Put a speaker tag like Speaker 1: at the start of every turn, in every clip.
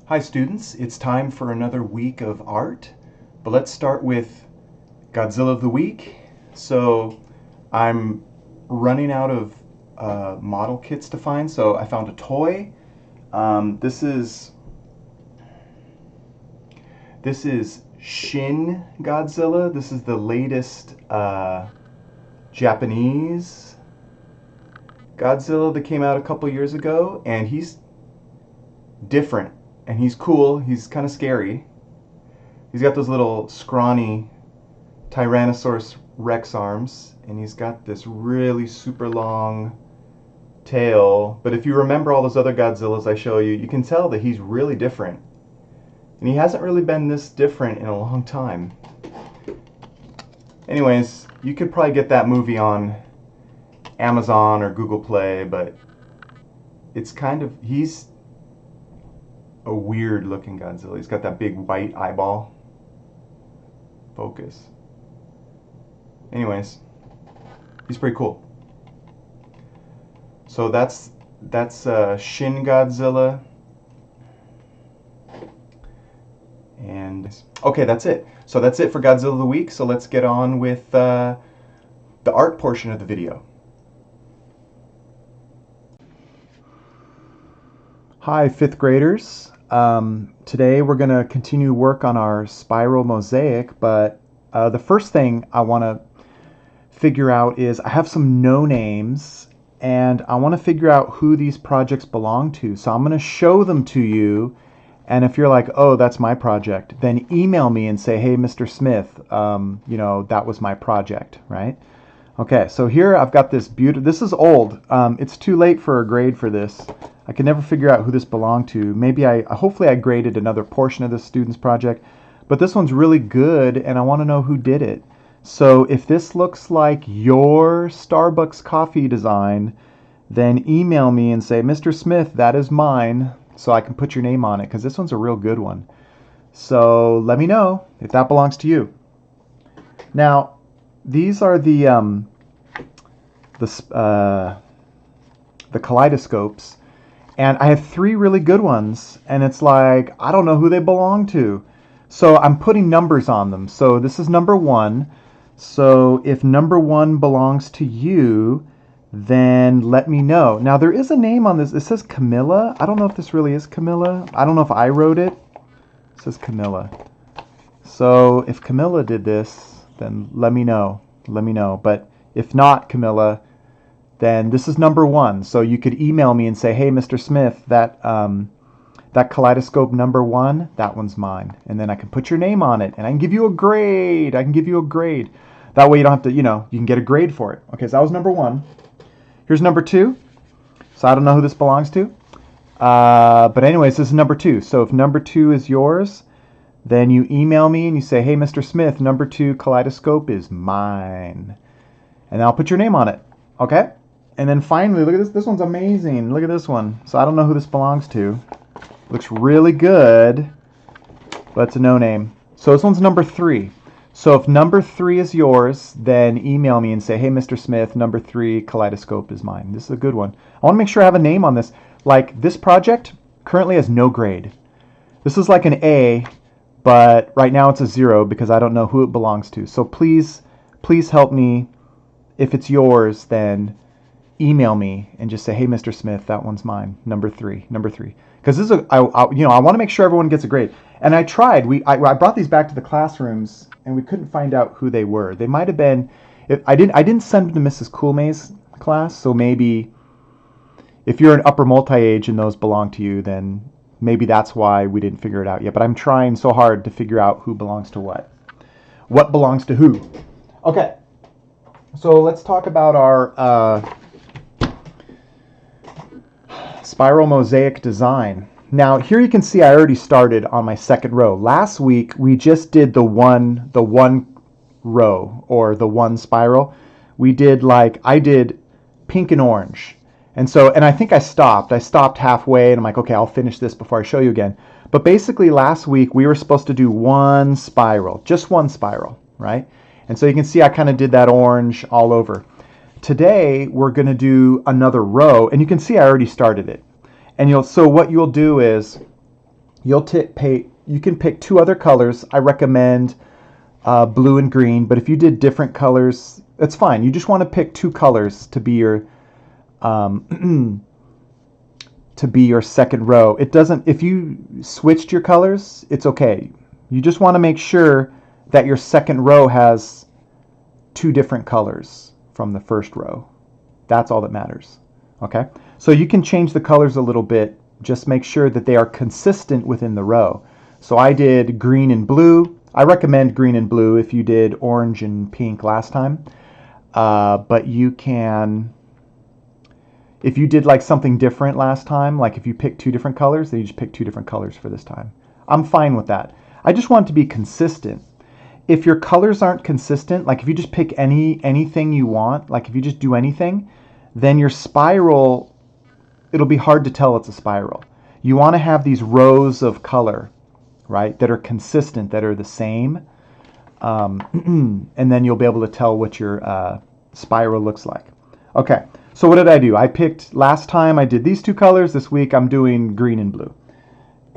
Speaker 1: Hi students, it's time for another week of art, but let's start with Godzilla of the Week. So I'm running out of model kits to find, so I found a toy. This is Shin Godzilla. This is the latest Japanese Godzilla that came out a couple years ago, and he's different and he's cool. He's kind of scary. He's got those little scrawny Tyrannosaurus Rex arms, and he's got this really super long tail. But if you remember all those other Godzillas I show you, you can tell that he's really different. And he hasn't really been this different in a long time. Anyways, you could probably get that movie on Amazon or Google Play, but he's a weird looking Godzilla. He's got that big white eyeball. Focus. Anyways, he's pretty cool. So that's Shin Godzilla. And okay, that's it. So that's it for Godzilla of the Week. So let's get on with the art portion of the video. Hi, fifth graders. Today we're going to continue work on our spiral mosaic, but the first thing I want to figure out is I have some no names, and I want to figure out who these projects belong to. So I'm going to show them to you, and if you're like, oh, that's my project, then email me and say, hey, Mr. Smith, that was my project, right? Okay, so here I've got this beautiful, this is old. It's too late for a grade for this. I can never figure out who this belonged to. Hopefully I graded another portion of this student's project, but this one's really good and I want to know who did it. So if this looks like your Starbucks coffee design, then email me and say, Mr. Smith, that is mine, so I can put your name on it, because this one's a real good one. So let me know if that belongs to you. Now, these are the kaleidoscopes, and I have 3 really good ones, and it's like, I don't know who they belong to. So I'm putting numbers on them. So this is number 1. So if number 1 belongs to you, then let me know. Now there is a name on this. It says Camilla. I don't know if this really is Camilla. I don't know if I wrote it. It says Camilla. So if Camilla did this, then let me know. Let me know. But if not Camilla, then this is number 1. So you could email me and say, hey, Mr. Smith, that kaleidoscope number 1, that one's mine. And then I can put your name on it, and I can give you a grade. That way you don't have to, you can get a grade for it. Okay, so that was number 1. Here's number 2. So I don't know who this belongs to. But anyways, this is number 2. So if number 2 is yours, then you email me and you say, hey, Mr. Smith, number 2 kaleidoscope is mine. And I'll put your name on it. Okay? And then finally, look at this. This one's amazing. Look at this one. So I don't know who this belongs to. Looks really good, but it's a no name. So this one's number 3. So if number 3 is yours, then email me and say, hey, Mr. Smith, number 3 kaleidoscope is mine. This is a good one. I want to make sure I have a name on this. Like, this project currently has no grade. This is like an A, but right now it's a 0 because I don't know who it belongs to. So please help me. If it's yours, then email me and just say, hey, Mr. Smith, that one's mine, number 3. Because this is I want to make sure everyone gets a grade. And I tried. I brought these back to the classrooms, and we couldn't find out who they were. They might have been. I didn't send them to Mrs. Coolmay's class, so maybe if you're an upper multi-age and those belong to you, then maybe that's why we didn't figure it out yet. But I'm trying so hard to figure out who belongs to what. What belongs to who? Okay. So let's talk about our spiral mosaic design. Now here you can see I already started on my second row. Last week we just did the one row, or the one spiral. I did pink and orange. And I think I stopped halfway, and I'm like, okay, I'll finish this before I show you again. But basically last week we were supposed to do one spiral, just one spiral, right? And so you can see I kind of did that orange all over. Today we're going to do another row, and you can see I already started it. And so what you'll do is you can pick two other colors. I recommend blue and green, but if you did different colors, that's fine. You just want to pick two colors to be your to be your second row. It doesn't, if you switched your colors, it's okay. You just want to make sure that your second row has two different colors from the first row. That's all that matters. Okay? So you can change the colors a little bit. Just make sure that they are consistent within the row. So I did green and blue. I recommend green and blue if you did orange and pink last time. But you can, if you did like something different last time, like if you picked two different colors, then you just pick two different colors for this time. I'm fine with that. I just want it to be consistent. If your colors aren't consistent, like if you just pick anything you want, like if you just do anything, then your spiral, it'll be hard to tell it's a spiral. You want to have these rows of color, right, that are consistent, that are the same, and then you'll be able to tell what your spiral looks like. Okay, so what did I do? I picked, last time I did these two colors. This week I'm doing green and blue.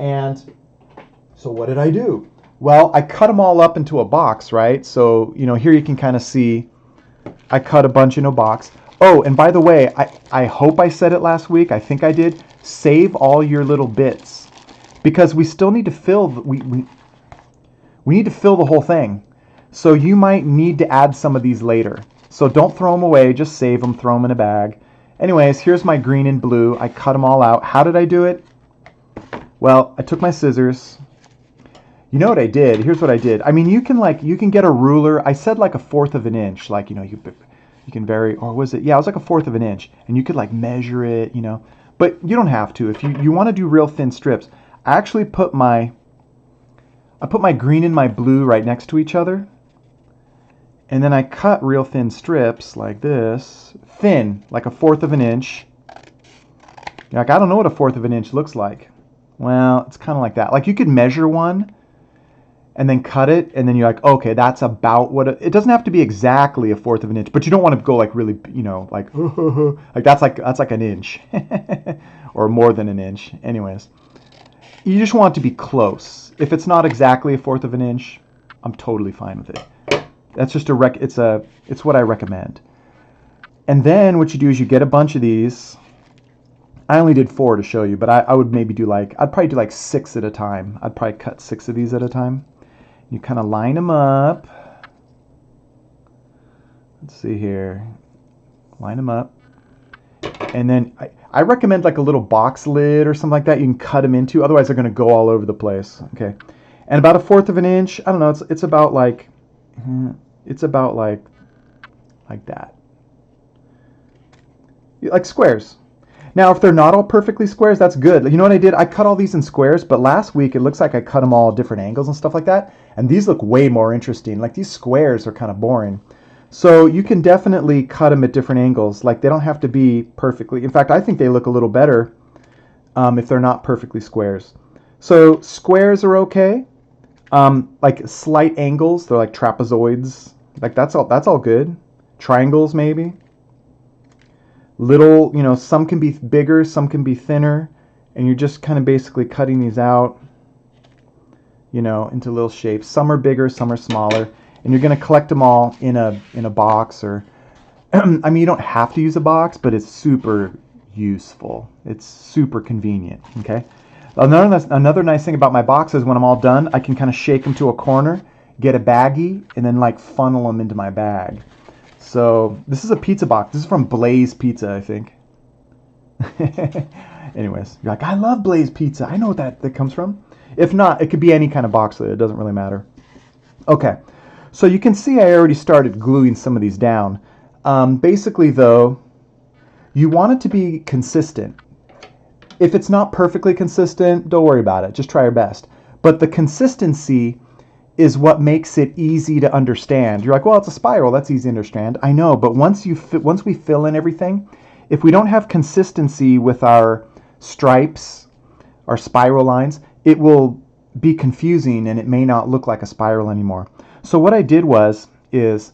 Speaker 1: And so what did I do? Well, I cut them all up into a box, right? So, here you can kind of see I cut a bunch in a box. Oh, and by the way, I hope I said it last week. I think I did. Save all your little bits, because we still need to fill, we need to fill the whole thing. So you might need to add some of these later. So don't throw them away. Just save them, throw them in a bag. Anyways, here's my green and blue. I cut them all out. How did I do it? Well, I took my scissors. You know what I did? Here's what I did. I mean, you can get a ruler. I said like 1/4 of an inch, like, you can vary, or was it? Yeah, it was like 1/4 of an inch, and you could like measure it, but you don't have to. If you want to do real thin strips, I actually put my green and my blue right next to each other, and then I cut real thin strips like this, thin, like 1/4 of an inch. You're like, I don't know what 1/4 of an inch looks like. Well, it's kind of like that. Like you could measure one and then cut it, and then you're like, okay, that's about what it doesn't have to be exactly 1/4 of an inch, but you don't want to go like really, like like that's like an inch or more than an inch. Anyways, you just want it to be close. If it's not exactly 1/4 of an inch, I'm totally fine with it. That's just it's what I recommend. And then what you do is you get a bunch of these. I only did 4 to show you, but I would maybe I'd probably do like 6 at a time. I'd probably cut 6 of these at a time. You kind of line them up. Let's see here. Line them up. And then I recommend like a little box lid or something like that you can cut them into. Otherwise, they're going to go all over the place. Okay. And about 1/4 of an inch, I don't know, it's about like that. Like squares. Now, if they're not all perfectly squares, that's good. You know what I did? I cut all these in squares, but last week it looks like I cut them all different angles and stuff like that. And these look way more interesting. Like these squares are kind of boring. So you can definitely cut them at different angles. Like they don't have to be perfectly. In fact, I think they look a little better if they're not perfectly squares. So squares are okay. Like slight angles, they're like trapezoids. Like that's all good. Triangles maybe. Little, some can be bigger, some can be thinner, and you're just kind of basically cutting these out, into little shapes. Some are bigger, some are smaller, and you're going to collect them all in a box, or I mean, you don't have to use a box, but it's super useful. It's super convenient. Okay. Another nice thing about my box is when I'm all done, I can kind of shake them to a corner, get a baggie, and then like funnel them into my bag. So this is a pizza box. This is from Blaze Pizza, I think. Anyways, you're like, I love Blaze Pizza. I know what that comes from. If not, it could be any kind of box lid. It doesn't really matter. Okay, so you can see I already started gluing some of these down. Basically, though, you want it to be consistent. If it's not perfectly consistent, don't worry about it. Just try your best. But the consistency is what makes it easy to understand. You're like, well, it's a spiral. That's easy to understand. I know, but once we fill in everything, if we don't have consistency with our stripes, our spiral lines, it will be confusing and it may not look like a spiral anymore. So what I did is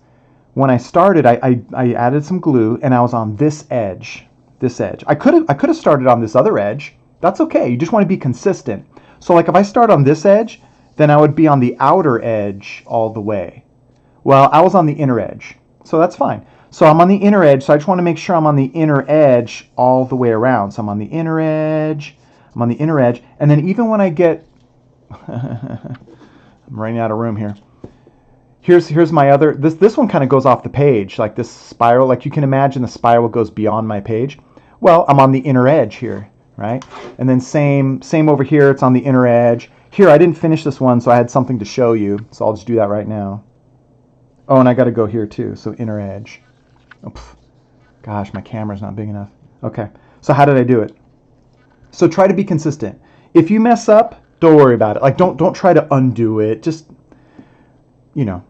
Speaker 1: when I started, I added some glue and I was on this edge. I could have started on this other edge. That's okay. You just want to be consistent. So like if I start on this edge, then I would be on the outer edge all the way. Well, I was on the inner edge, so that's fine. So I'm on the inner edge, so I just want to make sure I'm on the inner edge all the way around. So I'm on the inner edge, I'm on the inner edge, and then even when I get, I'm running out of room here. Here's my other, this one kind of goes off the page, like this spiral, like you can imagine the spiral goes beyond my page. Well, I'm on the inner edge here, right? And then same over here, it's on the inner edge. Here, I didn't finish this one, so I had something to show you, so I'll just do that right now. Oh, and I got to go here too, so inner edge. Oh, gosh, my camera's not big enough. Okay, so how did I do it? So try to be consistent. If you mess up, don't worry about it. Like don't try to undo it. Just, you know,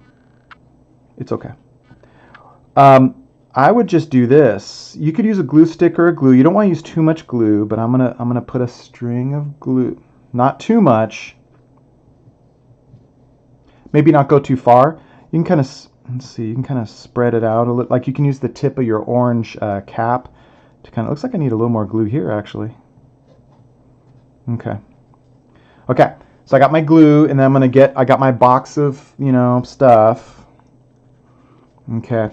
Speaker 1: it's okay. I would just do this. You could use a glue stick or a glue. You don't want to use too much glue, but I'm gonna put a string of glue. Not too much. Maybe not go too far. You can kind of, let's see, you can kind of spread it out a little. Like you can use the tip of your orange cap to kind of, looks like I need a little more glue here actually. Okay. Okay, so I got my glue, and then I got my box of, stuff. Okay.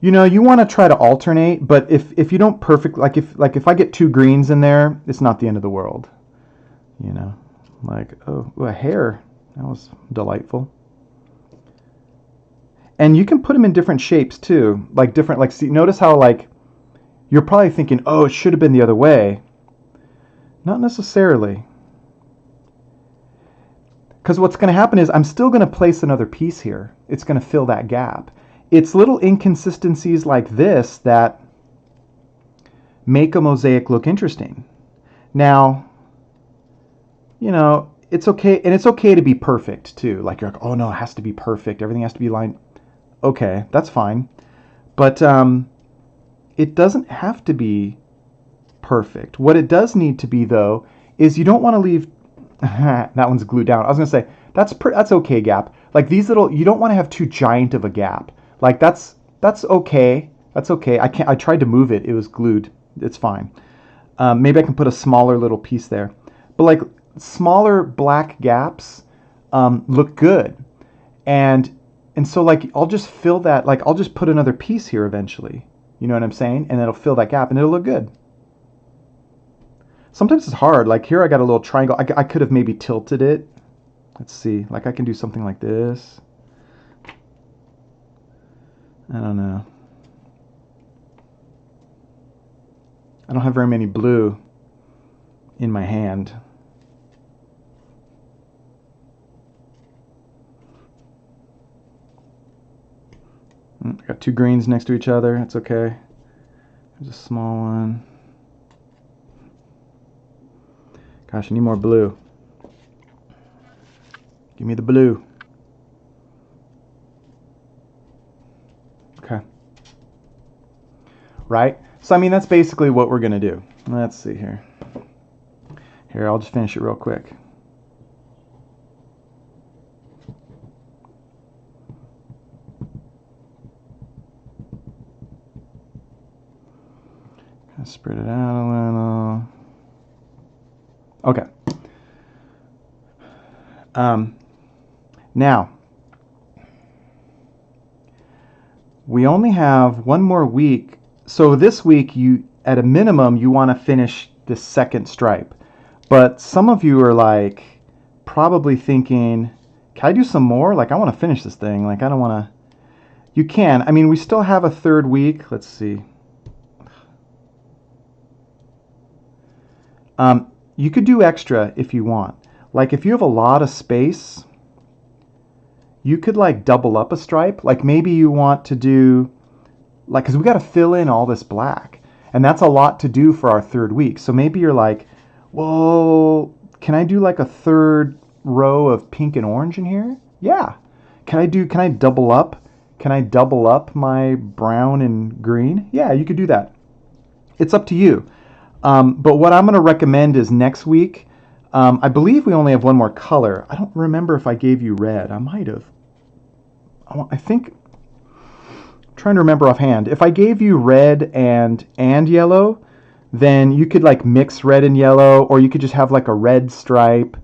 Speaker 1: You want to try to alternate, but if you don't like if I get 2 greens in there, it's not the end of the world. Like, oh, a hair. That was delightful. And you can put them in different shapes too, like different, like, see, notice how, like, you're probably thinking, oh, it should have been the other way. Not necessarily. Because what's going to happen is I'm still going to place another piece here. It's going to fill that gap. It's little inconsistencies like this that make a mosaic look interesting. Now, it's okay, and it's okay to be perfect too. Like you're like, oh no, it has to be perfect. Everything has to be lined. Okay, that's fine. But it doesn't have to be perfect. What it does need to be, though, is you don't want to leave that one's glued down. I was gonna say that's okay gap. Like these little, you don't want to have too giant of a gap. Like that's okay. That's okay. I tried to move it. It was glued. It's fine. Maybe I can put a smaller little piece there. But like smaller black gaps look good. And so like I'll just fill that. Like I'll just put another piece here eventually. You know what I'm saying? And it'll fill that gap and it'll look good. Sometimes it's hard. Like here I got a little triangle. I could have maybe tilted it. Let's see. Like I can do something like this. I don't know. I don't have very many blue in my hand. I got 2 greens next to each other. That's okay. There's a small one. Gosh, I need more blue. Give me the blue. Okay. Right? So, I mean, that's basically what we're going to do. Let's see here. Here, I'll just finish it real quick. Spread it out a little. Okay. Now, we only have one more week. So this week, at a minimum, you want to finish the second stripe. But some of you are like probably thinking, can I do some more? Like, I want to finish this thing. Like, I don't want to. You can. I mean, we still have a third week. Let's see. You could do extra if you want. Like if you have a lot of space, you could like double up a stripe. Like maybe you want to do, like, because we got to fill in all this black. And that's a lot to do for our third week. So maybe you're like, well, can I do like a third row of pink and orange in here? Yeah. Can I double up? Can I double up my brown and green? Yeah, you could do that. It's up to you. But what I'm going to recommend is next week, I believe we only have one more color. I don't remember if I gave you red. I might have. I think, I'm trying to remember offhand. If I gave you red and yellow, then you could like mix red and yellow, or you could just have like a red stripe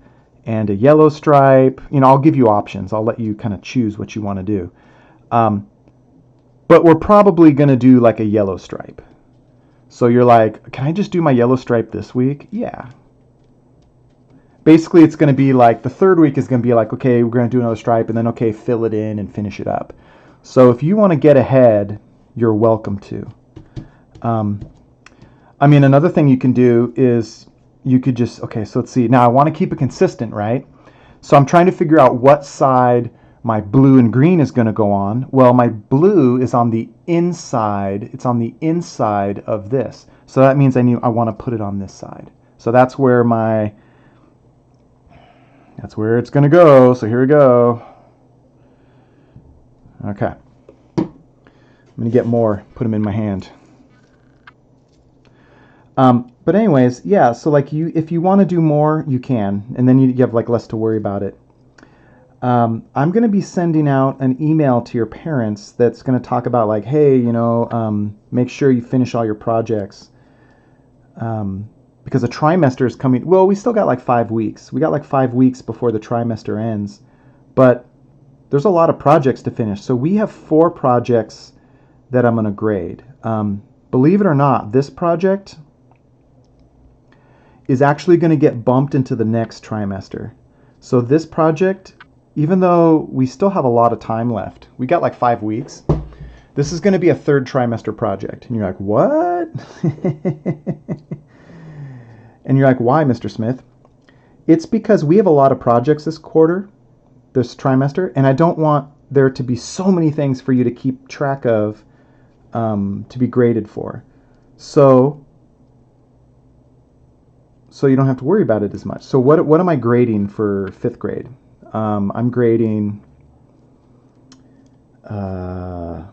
Speaker 1: and a yellow stripe. You know, I'll give you options. I'll let you kind of choose what you want to do. But we're probably going to do like a yellow stripe. So you're like, can I just do my yellow stripe this week? Yeah. Basically, it's going to be like the third week is going to be like, okay, we're going to do another stripe, and then, okay, fill it in and finish it up. So if you want to get ahead, you're welcome to. I mean, another thing you can do is you could just, okay, so let's see. Now I want to keep it consistent, right? So I'm trying to figure out what side my blue and green is going to go on. Well, my blue is on the inside. It's on the inside of this. So that means I want to put it on this side. So that's where it's going to go. So here we go. Okay. I'm going to get more, put them in my hand. But anyways, yeah, so like if you want to do more, you can, and then you have like less to worry about it. I'm going to be sending out an email to your parents that's going to talk about like, hey, you know, make sure you finish all your projects. Because a trimester is coming. Well, we still got like 5 weeks. We got like 5 weeks before the trimester ends. But there's a lot of projects to finish. So we have 4 projects that I'm going to grade. Believe it or not, this project is actually going to get bumped into the next trimester. So this project, even though we still have a lot of time left, we got like 5 weeks, this is going to be a 3rd trimester project. And you're like, what? And you're like, why, Mr. Smith? It's because we have a lot of projects this quarter, this trimester, and I don't want there to be so many things for you to keep track of to be graded for. So you don't have to worry about it as much. So what am I grading for 5th grade? I'm grading, the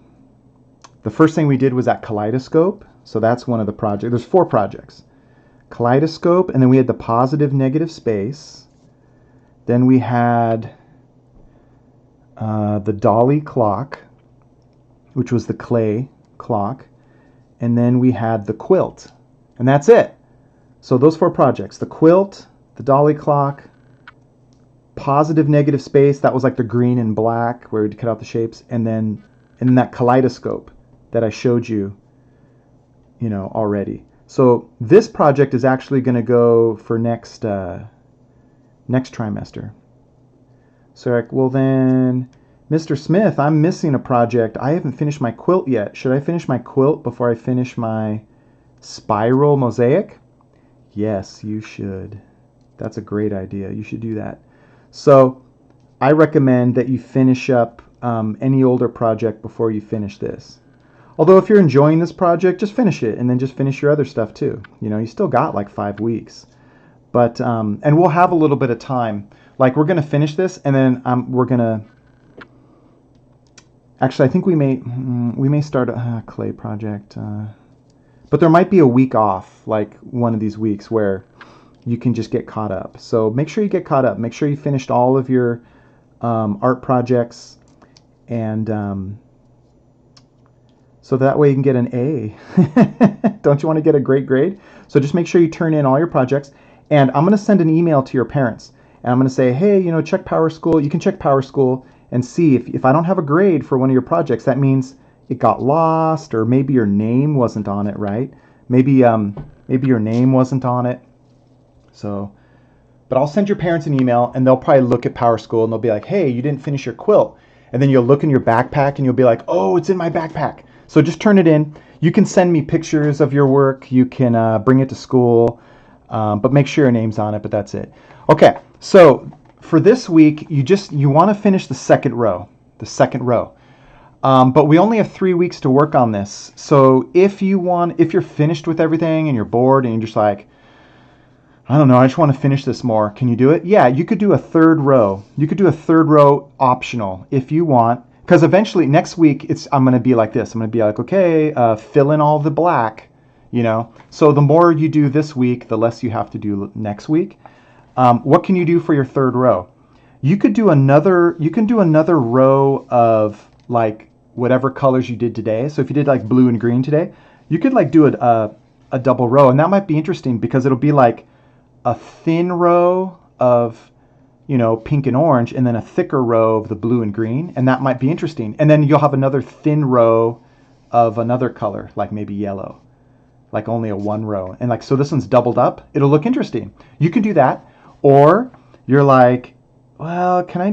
Speaker 1: first thing we did was that kaleidoscope. So that's one of the projects. There's 4 projects. Kaleidoscope, and then we had the positive negative space. Then we had the dolly clock, which was the clay clock. And then we had the quilt. And that's it. So those 4 projects, the quilt, the dolly clock, positive negative space, that was like the green and black where we'd cut out the shapes, and then that kaleidoscope that I showed you, you know, already. So this project is actually going to go for next trimester. So like, well then, Mr. Smith, I'm missing a project. I haven't finished my quilt yet. Should I finish my quilt before I finish my spiral mosaic? Yes, you should. That's a great idea. You should do that. So I recommend that you finish up any older project before you finish this. Although if you're enjoying this project, just finish it and then just finish your other stuff too. You know, you still got like 5 weeks. But, and we'll have a little bit of time. Like we're going to finish this and then we're going to, actually I think we may start a clay project. But there might be a week off, like one of these weeks where you can just get caught up. So make sure you get caught up. Make sure you finished all of your art projects, and so that way you can get an A. Don't you want to get a great grade? So just make sure you turn in all your projects. And I'm going to send an email to your parents. And I'm going to say, hey, you know, check PowerSchool. You can check PowerSchool and see if I don't have a grade for one of your projects, that means it got lost, or maybe your name wasn't on it, right? Maybe your name wasn't on it. So, but I'll send your parents an email, and they'll probably look at PowerSchool, and they'll be like, hey, you didn't finish your quilt. And then you'll look in your backpack, and you'll be like, oh, it's in my backpack. So just turn it in. You can send me pictures of your work. You can bring it to school, but make sure your name's on it, but that's it. Okay, so for this week, you want to finish the second row. But we only have 3 weeks to work on this. So if you're finished with everything and you're bored and you're just like, I don't know, I just want to finish this more, can you do it? Yeah, you could do a 3rd row. You could do a 3rd row optional if you want. Because eventually next week, I'm going to be like this. I'm going to be like, okay, fill in all the black, you know. So the more you do this week, the less you have to do next week. What can you do for your 3rd row? You can do another row of like whatever colors you did today. So if you did like blue and green today, you could like do a double row. And that might be interesting because it'll be like a thin row of, pink and orange, and then a thicker row of the blue and green. And that might be interesting. And then you'll have another thin row of another color, like maybe yellow, like only a one row. And like, so this one's doubled up. It'll look interesting. You can do that. Or you're like, well, can I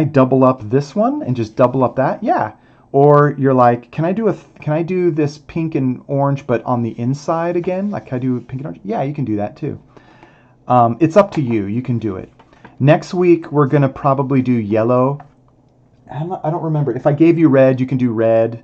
Speaker 1: double up this one and just double up that? Yeah. Or you're like, can I do this pink and orange, but on the inside again? Like, can I do pink and orange? Yeah, you can do that too. It's up to you. You can do it. Next week, we're going to probably do yellow. I don't remember. If I gave you red, you can do red.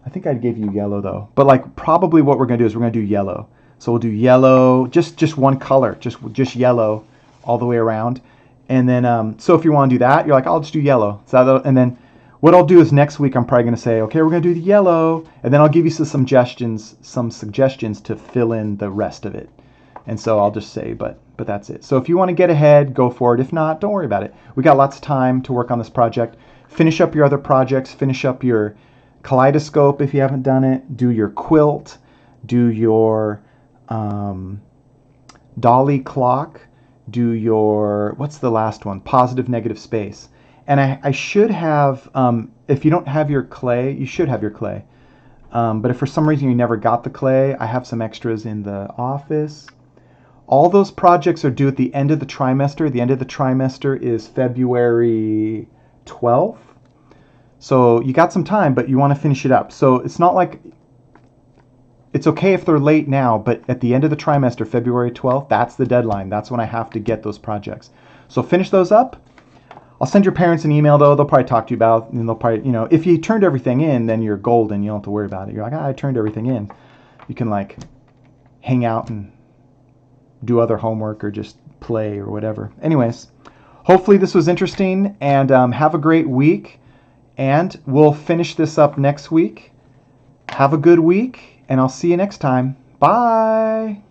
Speaker 1: I think I gave you yellow though. But like probably what we're going to do is we're going to do yellow. So we'll do yellow, just one color, just yellow all the way around. And then, so if you want to do that, you're like, I'll just do yellow. And then what I'll do is next week I'm probably going to say, okay, we're going to do the yellow. And then I'll give you some suggestions to fill in the rest of it. And so I'll just say, but that's it. So if you want to get ahead, go for it. If not, don't worry about it. We got lots of time to work on this project. Finish up your other projects. Finish up your kaleidoscope if you haven't done it. Do your quilt. Do your dolly clock. Do your, what's the last one? Positive, negative space. And I should have, if you don't have your clay, you should have your clay. But if for some reason you never got the clay, I have some extras in the office. All those projects are due at the end of the trimester. The end of the trimester is February 12th. So you got some time, but you want to finish it up. So it's not like, it's okay if they're late now, but at the end of the trimester, February 12th, that's the deadline. That's when I have to get those projects. So finish those up. I'll send your parents an email though. They'll probably talk to you about, and they'll probably, if you turned everything in, then you're golden. You don't have to worry about it. You're like, I turned everything in. You can like hang out and do other homework or just play or whatever. Anyways, hopefully this was interesting, and have a great week. And we'll finish this up next week. Have a good week, and I'll see you next time. Bye.